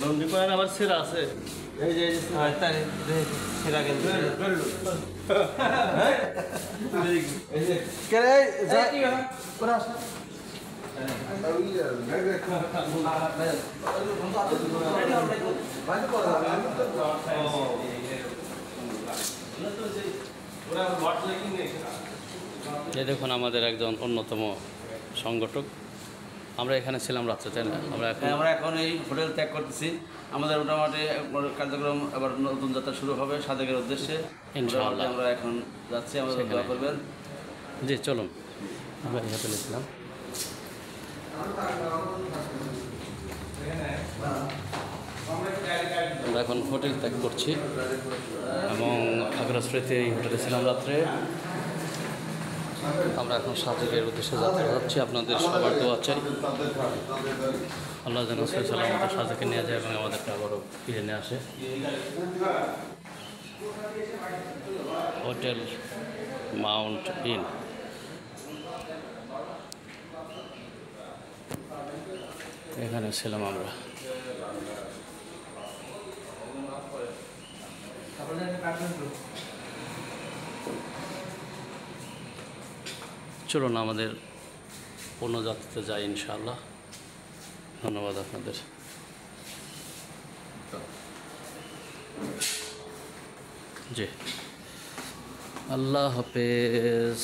নন্দীপাড়ার আবার সেরা আছে। এই যে সেরা কিন্তু এই দেখুন আমাদের একজন অন্যতম সংগঠক। আমরা এখানে ছিলাম রাত্রে, তাই না? আমরা এখন এই হোটেল ত্যাগ করতেছি। আমাদের মোটামুটি কার্যক্রম আবার নতুন যাত্রা শুরু হবে সাদেকের উদ্দেশ্যে ইনশাআল্লাহ। আমরা এখন যাচ্ছি, আমাদের দোয়া করবেন। জি চলুন, আমরা এই হোটেলে ছিলাম। আমরা এখন হোটেল ত্যাগ করছি এবং আগ্রাস্মৃতি এই হোটেলে ছিলাম রাত্রে। আমরা এখন সাদেকের উদ্দেশ্যে যাত্রা যাচ্ছি। আপনাদের সবার দোয়া চাই, আল্লাহ যেন সালামত সাদেকে নিয়ে যায় এবং আমাদেরকে আবারও ফিরে নিয়ে আসে। Hotel Mount in. এখানে ছিলাম আমরা। চলুন আমাদের পূর্ণযাত্রাতে যাই ইনশাআল্লাহ। ধন্যবাদ আপনাদের। জি, আল্লাহ হাফেজ।